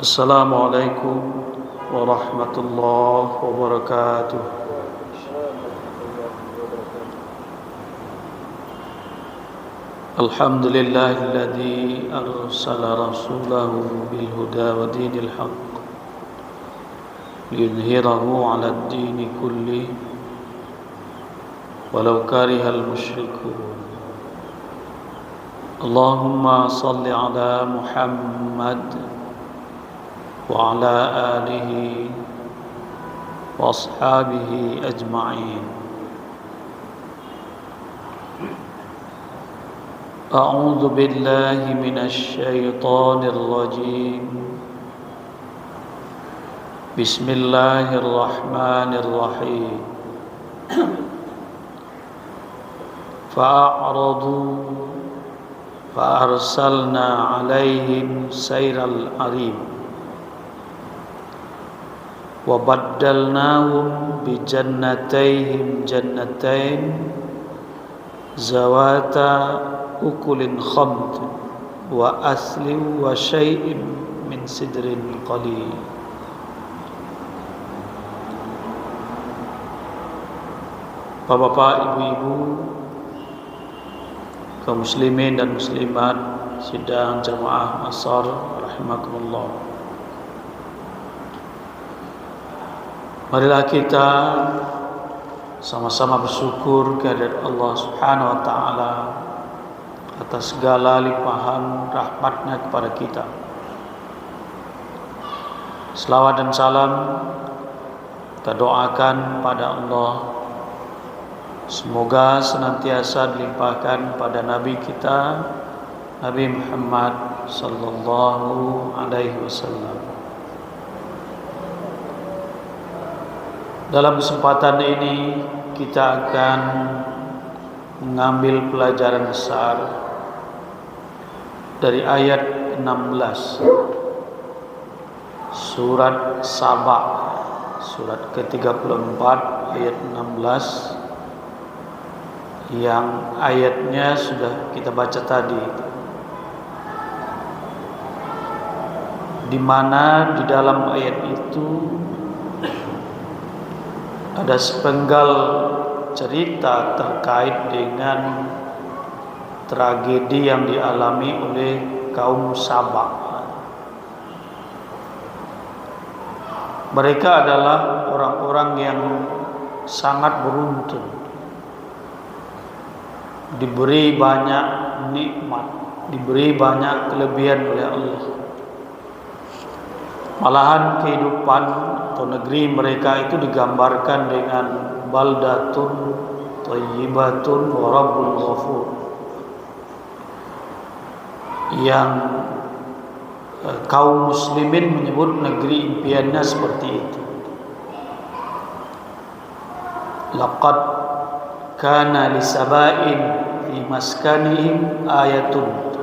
Assalamualaikum warahmatullahi wabarakatuh. Alhamdulillahilladzi arsala rasulahu bil huda wa dinil haqq liyudhhirahu 'alad dini kulli walau karihal musyrikun. Allahumma salli ala Muhammad wa ala alihi wa ashabihi ajma'in. A'udzu billahi minasy syaithanir rajim. Bismillahirrahmanirrahim. Fa'aradu fa'arsalna 'alaihim sayral 'arim wa baddalnahum bi jannatayhim jannatain zawata ukulin khamd wa aslin wa syai'in min sidrin qalil. Bapak-bapak, ibu-ibu, kaum muslimin dan muslimat sidang jamaah Ashar rahimakumullah. Marilah kita sama-sama bersyukur kehadirat Allah Subhanahu wa taala atas segala limpahan rahmatnya kepada kita. Selawat dan salam kita doakan pada Allah, semoga senantiasa dilimpahkan pada Nabi kita, Nabi Muhammad sallallahu alaihi wasallam. Dalam kesempatan ini kita akan mengambil pelajaran besar dari ayat 16 surat Saba, surat ke-34 ayat 16, yang ayatnya sudah kita baca tadi, di mana di dalam ayat itu ada sepenggal cerita terkait dengan tragedi yang dialami oleh kaum Saba. Mereka adalah orang-orang yang sangat beruntung, diberi banyak nikmat, diberi banyak kelebihan oleh Allah. Malahan kehidupan atau negeri mereka itu digambarkan dengan baldatun thayyibatun wa rabbul ghafur, yang kaum muslimin menyebut negeri impiannya seperti itu. Laqad kana lisaba'in fi maskanihim ayatun,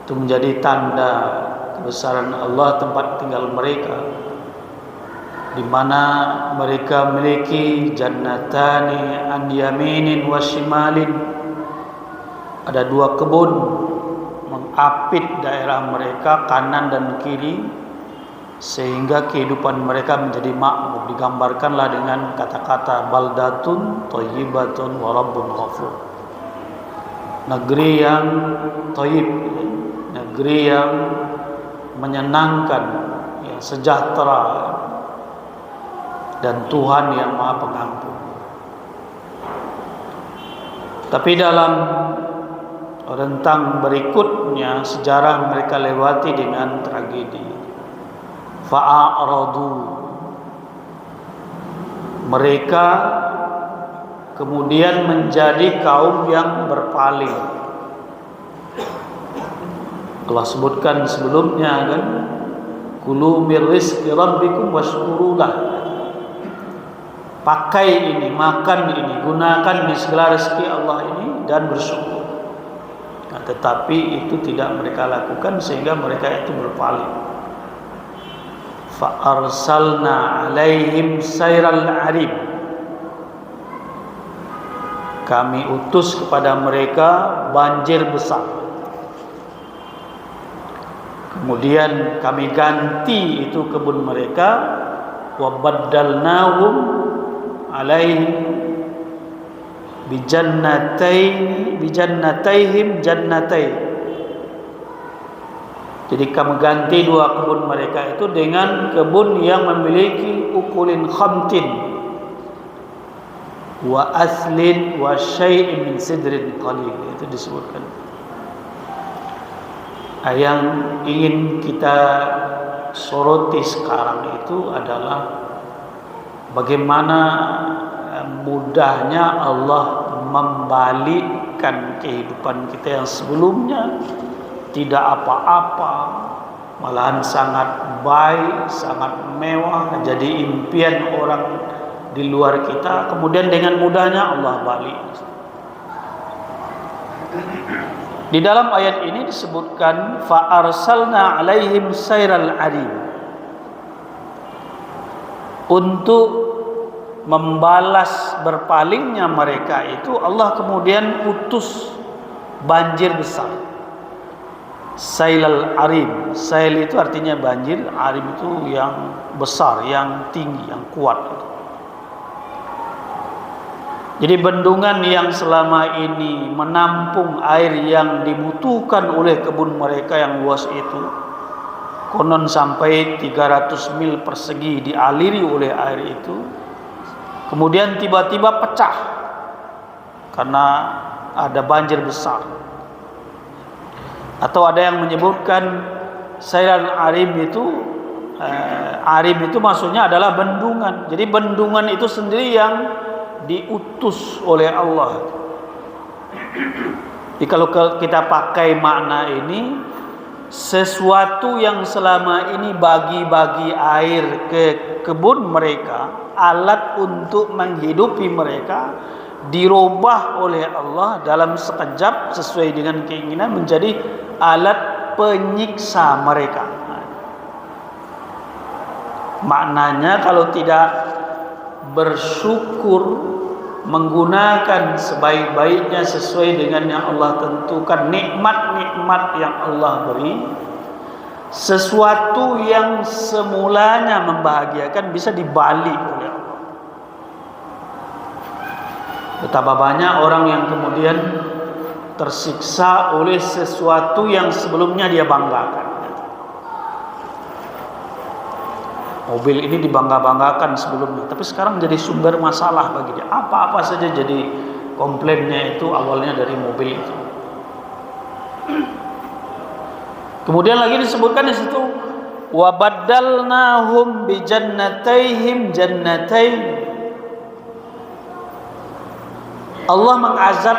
itu menjadi tanda kebesaran Allah tempat tinggal mereka, di mana mereka memiliki jannatani an yaminin wa shimalin, ada dua kebun mengapit daerah mereka kanan dan kiri, sehingga kehidupan mereka menjadi makmur. Digambarkanlah dengan kata-kata baldatun thayyibatun wa rabbun ghafur, negeri yang thayyib, negeri yang menyenangkan, yang sejahtera, dan Tuhan yang Maha Pengampun. Tapi dalam rentang berikutnya sejarah mereka lewati dengan tragedi. Fa'aradu, mereka kemudian menjadi kaum yang berpaling. Allah sebutkan sebelumnya kan, kulu mir rizqi rabbikum washkurulah, pakai ini, makan ini, gunakan di segala rezeki Allah ini dan bersyukur. Nah, tetapi itu tidak mereka lakukan sehingga mereka itu berpaling. Fa arsalna alaihim sayral 'arim, kami utus kepada mereka banjir besar. Kemudian kami ganti itu kebun mereka, wa baddalnahum alaihim bijannataihim jannatain. Jadi kami ganti dua kebun mereka itu dengan kebun yang memiliki ukulin khamtin wa aslin wa syai'in min sidrin qalil. Itu disebutkan. Yang ingin kita soroti sekarang itu adalah bagaimana mudahnya Allah membalikkan kehidupan kita yang sebelumnya tidak apa-apa, malahan sangat baik, sangat mewah, jadi impian orang di luar kita, kemudian dengan mudahnya Allah balik. Di dalam ayat ini disebutkan fa arsalna alaihim sairal arim. Untuk membalas berpalingnya mereka itu Allah kemudian utus banjir besar. Sailal arim. Sail itu artinya banjir, arim itu yang besar, yang tinggi, yang kuat. Jadi bendungan yang selama ini menampung air yang dibutuhkan oleh kebun mereka yang luas itu, konon sampai 300 mil persegi dialiri oleh air itu, kemudian tiba-tiba pecah karena ada banjir besar. Atau ada yang menyebutkan sairan arim itu maksudnya adalah bendungan. Jadi bendungan itu sendiri yang diutus oleh Allah. Jadi kalau kita pakai makna ini, sesuatu yang selama ini bagi-bagi air ke kebun mereka, alat untuk menghidupi mereka, dirubah oleh Allah dalam sekejap sesuai dengan keinginan menjadi alat penyiksa mereka. Maknanya kalau tidak bersyukur, menggunakan sebaik-baiknya sesuai dengan yang Allah tentukan, nikmat-nikmat yang Allah beri, sesuatu yang semulanya membahagiakan bisa dibalik oleh Allah. Betapa banyak orang yang kemudian tersiksa oleh sesuatu yang sebelumnya dia banggakan. Mobil ini dibangga-banggakan sebelumnya, tapi sekarang jadi sumber masalah bagi dia. Apa-apa saja jadi komplainnya itu awalnya dari mobil itu. Kemudian lagi disebutkan di situ, wa baddalnahum bi jannataihim jannatain. Allah mengazab,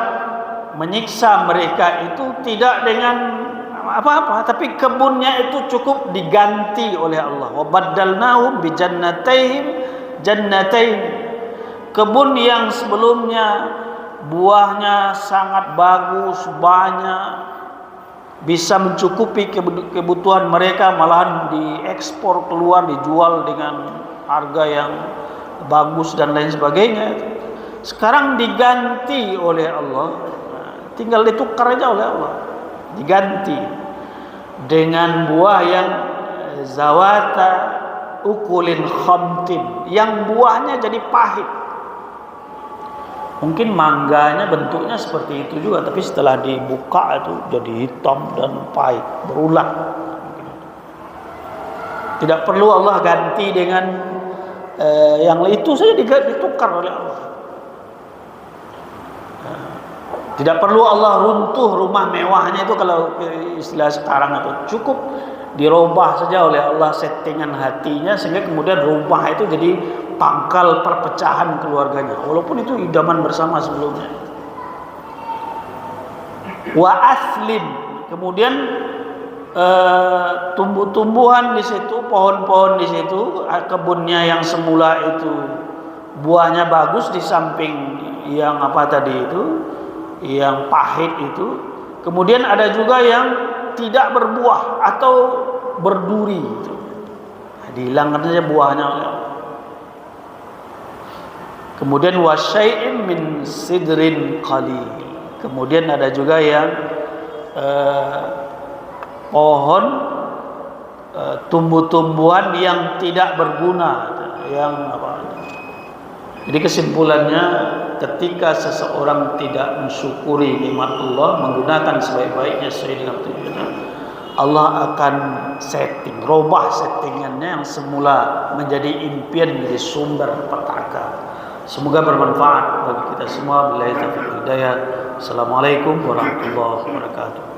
menyiksa mereka itu tidak dengan apa-apa, tapi kebunnya itu cukup diganti oleh Allah. Wa baddalnahum bi jannataihim jannatain. Kebun yang sebelumnya buahnya sangat bagus, banyak, bisa mencukupi kebutuhan mereka, malahan diekspor keluar, dijual dengan harga yang bagus dan lain sebagainya. Sekarang diganti oleh Allah, tinggal ditukar aja oleh Allah, diganti dengan buah yang zawata ukulin khamtin, yang buahnya jadi pahit. Mungkin mangganya bentuknya seperti itu juga, tapi setelah dibuka itu jadi hitam dan pahit, berulang. Tidak perlu Allah ganti dengan yang itu saja ditukar oleh Allah. Tidak perlu Allah runtuh rumah mewahnya itu, kalau istilah sekarang itu cukup dirubah saja oleh Allah settingan hatinya, sehingga kemudian rumah itu jadi pangkal perpecahan keluarganya, walaupun itu idaman bersama sebelumnya. Wa aslin, kemudian tumbuh-tumbuhan di situ, pohon-pohon di situ, kebunnya yang semula itu buahnya bagus, di samping yang apa tadi itu, yang pahit itu, kemudian ada juga yang tidak berbuah atau berduri itu. Dihilangkan saja buahnya oleh Allah. Kemudian wasyai'in min sidrin qalil. Kemudian ada juga yang pohon tumbuh-tumbuhan yang tidak berguna, yang apa. Jadi kesimpulannya, ketika seseorang tidak mensyukuri nikmat Allah, menggunakan sebaik-baiknya sesuai dengan tujuannya, Allah akan robah settingannya yang semula menjadi impian, menjadi sumber petaka. Semoga bermanfaat bagi kita semua. Billahi taufiq wal hidayah. Assalamualaikum warahmatullahi wabarakatuh.